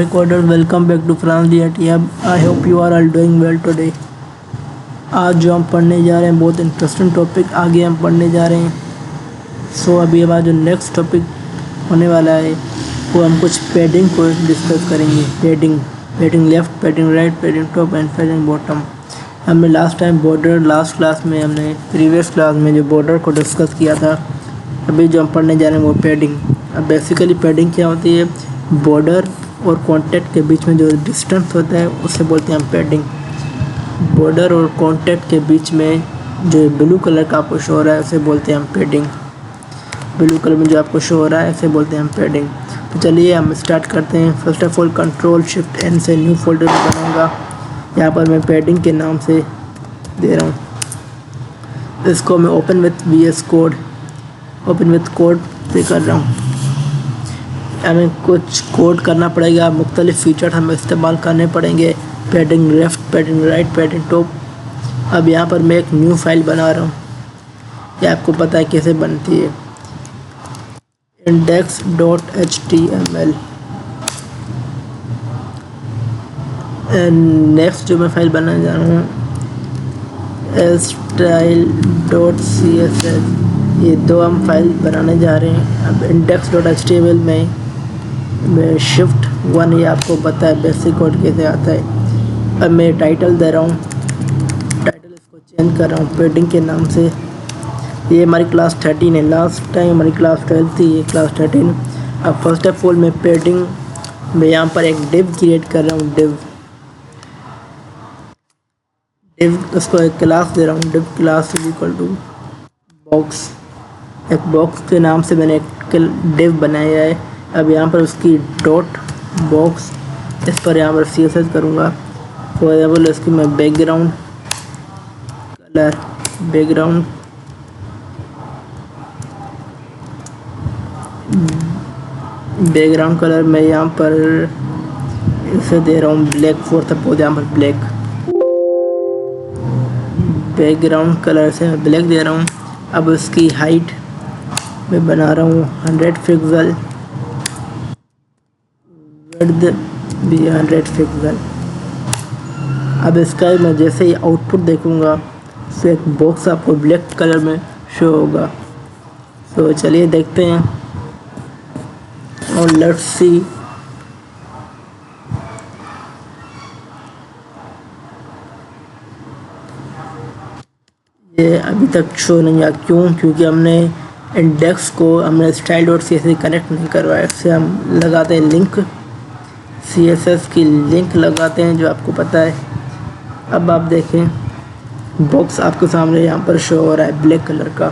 Hi coders, welcome back to France DIT. I hope you are all doing well today. आज जो हम पढ़ने जा रहे हैं बहुत इंटरेस्टिंग टॉपिक आगे हम पढ़ने जा रहे हैं। अभी हमारा जो नेक्स्ट टॉपिक होने वाला है वो हम कुछ पैडिंग को डिस्कस करेंगे। Padding left, padding right, padding top and padding bottom. हमने last time border last class में हमने प्रीवियस क्लास में जो बॉर्डर को डिस्कस किया था। अभी जो हम पढ़ने जा रहे हैं वो पैडिंग। अब बेसिकली पैडिंग क्या होती है? बॉर्डर और कॉन्टैक्ट के बीच में जो डिस्टेंस होता है उसे बोलते हैं हम पैडिंग। बॉर्डर और कॉन्टैक्ट के बीच में जो ब्लू कलर का आपको शो हो रहा है उसे बोलते हैं हम पैडिंग। ब्लू कलर में जो आपको शो हो रहा है उसे बोलते हैं हम पैडिंग। तो चलिए हम स्टार्ट करते हैं। First of all control shift N से न्यू फोल्डर बनाऊंगा। यहाँ पर मैं पैडिंग के नाम से दे रहा हूँ। इसको मैं ओपन विथ VS कोड पे कर रहा हूँ। हमें कुछ कोड करना पड़ेगा, मुख्तलिफ फीचर हमें इस्तेमाल करने पड़ेंगे। Padding left, padding right, padding top. अब यहाँ पर मैं एक न्यू फाइल बना रहा हूँ। ये आपको पता है कैसे बनती है, index.html। नेक्स्ट जो मैं फाइल बनाने जा रहा हूँ style.css। ये दो हम फाइल बनाने जा रहे हैं। अब index.html में शिफ्ट 1, ये आपको पता है बेसिक कोड कैसे आता है। अब मैं टाइटल दे रहा हूँ, टाइटल इसको चेंज कर रहा हूँ पैडिंग के नाम से। ये हमारी क्लास 13 है, लास्ट टाइम हमारी क्लास 12 थी, ये क्लास 13। अब फर्स्ट ऑफ ऑल मैं पैडिंग में यहाँ पर एक डिव क्रिएट कर रहा हूँ। डिव उसको एक क्लास दे रहा हूँ। Div class is equal to box. एक बॉक्स के नाम से मैंने एक डिव बनाया है। अब यहाँ पर उसकी डॉट बॉक्स, इस पर यहाँ पर CSS करूँगा। फॉर एग्जाम्पल इसकी मैं बैकग्राउंड कलर मैं यहाँ पर इसे दे रहा हूँ ब्लैक। फॉर सपोज यहाँ पर ब्लैक, बैकग्राउंड कलर से मैं ब्लैक दे रहा हूँ। अब उसकी हाइट मैं बना रहा हूँ 100 पिक्सल, विड्थ भी 100 पिक्सल। अब इसका मैं जैसे ही आउटपुट देखूँगा तो एक बॉक्स आपको ब्लैक कलर में शो होगा। तो चलिए देखते हैं और लेट्स सी। ये अभी तक शो नहीं हुआ, क्यों? क्योंकि हमने इंडेक्स को हमने style.css कनेक्ट नहीं करवाया। इससे हम लगाते हैं लिंक, CSS की लिंक लगाते हैं जो आपको पता है। अब आप देखें बॉक्स आपके सामने यहाँ पर शो हो रहा है ब्लैक कलर का।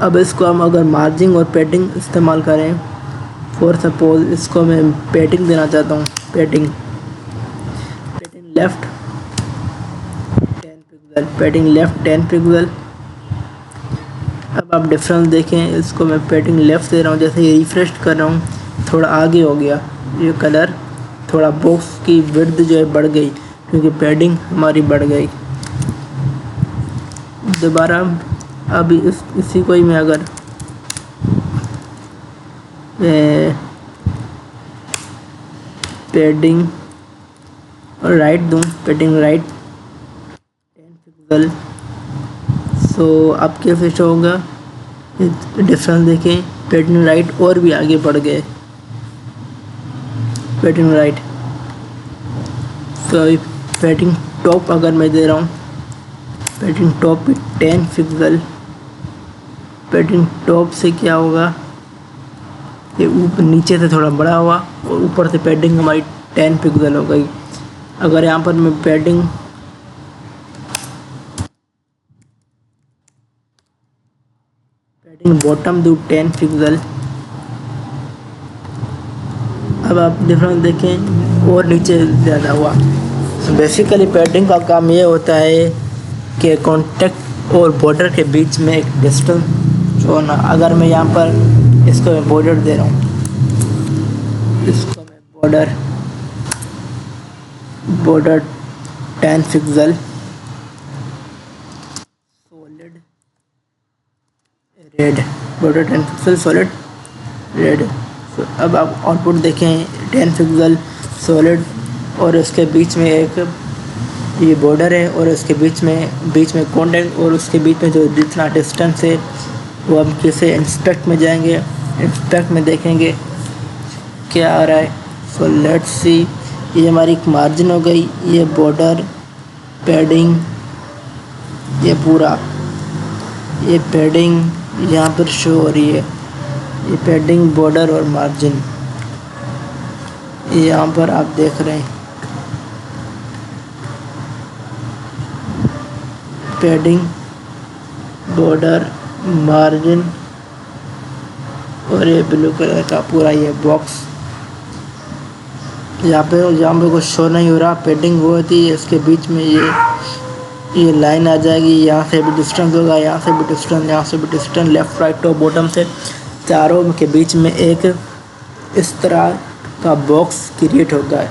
अब इसको हम अगर मार्जिंग और पैडिंग इस्तेमाल करें, फॉर सपोज इसको मैं पैडिंग देना चाहता हूँ। Padding left 10 pixel, padding left 10 pixel. अब आप डिफरेंस देखें, इसको मैं पैडिंग लेफ़्ट दे रहा हूँ, जैसे ये रिफ्रेश कर रहा हूँ थोड़ा आगे हो गया ये कलर, थोड़ा बॉक्स की विड्थ जो है बढ़ गई क्योंकि पैडिंग हमारी बढ़ गई। दोबारा अभी इसी को ही मैं अगर पैडिंग राइट दूँ, पैडिंग राइट 10 पिक्सल। अब कैसे शो होगा? डिफरेंस देखें, पैडिंग राइट और भी आगे बढ़ गए, पैडिंग राइट। पैडिंग टॉप अगर मैं दे रहा हूँ, padding top 10 pixel. Padding top से क्या होगा? ये ऊपर नीचे से थोड़ा बड़ा हुआ और ऊपर से पैडिंग हमारी 10 पिक्सल हो गई। अगर यहाँ पर मैं पैडिंग बॉटम दूँ 10 पिक्सल। अब आप डिफरेंस देखें और नीचे ज़्यादा हुआ। बेसिकली पैडिंग का काम ये होता है कि कॉन्टैक्ट और बॉर्डर के बीच में एक डिस्टेंस जो होना। अगर मैं यहाँ पर इसको मैं बॉर्डर दे रहा हूँ, इसको मैं border 10 pixel, solid red, border 10 pixel solid red. अब आप आउटपुट देखें 10 पिक्सल सॉलिड, और इसके बीच में एक ये बॉर्डर है, और इसके बीच में कॉन्टेक्ट, और उसके बीच में जो जितना डिस्टेंस है वो हम किसे इंस्पेक्ट में जाएंगे, इंस्पेक्ट में देखेंगे क्या आ रहा है। सो लेट्स सी, ये हमारी एक मार्जिन हो गई, ये बॉर्डर, पैडिंग, ये पूरा, ये पैडिंग यहाँ पर शो हो रही है, ये पैडिंग, बॉर्डर और मार्जिन ये यहाँ पर आप देख रहे हैं। पैडिंग, बॉर्डर, मार्जिन और ये ब्लू कलर का पूरा ये बॉक्स, यहाँ पे कुछ शो नहीं हो रहा। पैडिंग वो होती है, इसके बीच में ये लाइन आ जाएगी, यहाँ से भी डिस्टेंस होगा, यहाँ से भी डिस्टेंस, यहाँ से भी distance, left right top bottom से चारों के बीच में एक इस तरह का बॉक्स क्रिएट होगा।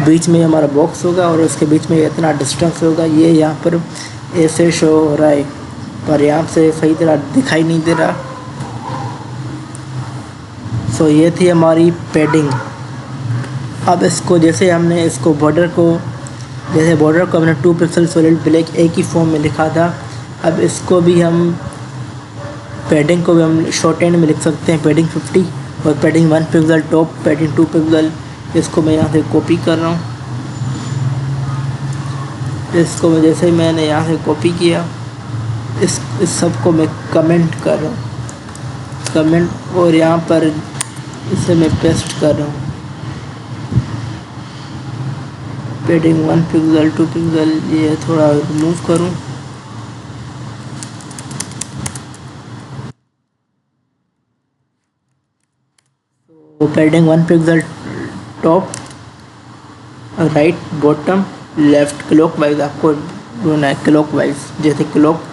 बीच में हमारा बॉक्स होगा और उसके बीच में इतना डिस्टेंस होगा। ये यहाँ पर ऐसे शो हो रहा है, पर यहाँ से सही तरह दिखाई नहीं दे रहा। सो ये थी हमारी पैडिंग। अब इसको जैसे हमने इसको बॉर्डर को हमने 2 पिक्सल सॉलिड ब्लैक एक ही फॉर्म में लिखा था, अब इसको भी हम पैडिंग को भी हम शॉर्ट हैंड में लिख सकते हैं, पैडिंग 50 और padding 1 pixel top, padding 2 pixel. इसको मैं यहाँ से कॉपी कर रहा हूँ, इसको मैं जैसे ही मैंने यहाँ से कॉपी किया, इस सब को मैं कमेंट कर रहा हूँ, कमेंट, और यहाँ पर इसे मैं पेस्ट कर रहा हूँ। पैडिंग 1 पिक्सल 2 पिक्सल ये थोड़ा रिमूव करूँ। तो padding 1 pixel top, right, bottom, left, clockwise आपको ढूंढना है, क्लॉकवाइज, जैसे क्लॉक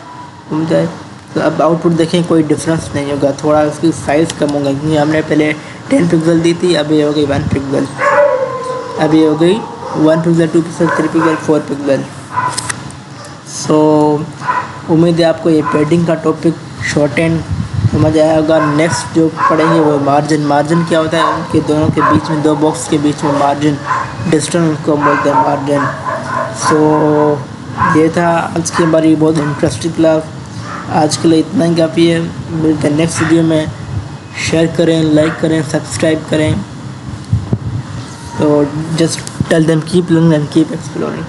घूम जाए। तो अब आउटपुट देखें, कोई डिफरेंस नहीं होगा, थोड़ा उसकी साइज़ कम होगा, क्योंकि हमने पहले 10 पिक्सल दी थी, अब ये हो गई 1 पिक्सल, अब ये हो गई 1 पिक्सल 2 पिक्सल 3 पिक्सल 4 पिक्सल। सो उम्मीद है आपको ये पैडिंग का टॉपिक शॉर्ट एंड समझ आया होगा। नेक्स्ट जो पढ़ेंगे वो मार्जिन। मार्जिन क्या होता है, उनके दोनों के बीच में, दो बॉक्स के बीच में मार्जिन, डिस्टेंस उसको बोलते हैं मार्जिन। सो ये था आज की हमारी बहुत इंटरेस्टिंग क्लास। आज के लिए इतना ही काफ़ी है, मिलते हैं नेक्स्ट वीडियो में। शेयर करें, लाइक करें, सब्सक्राइब करें। तो just tell them keep learning and keep exploring.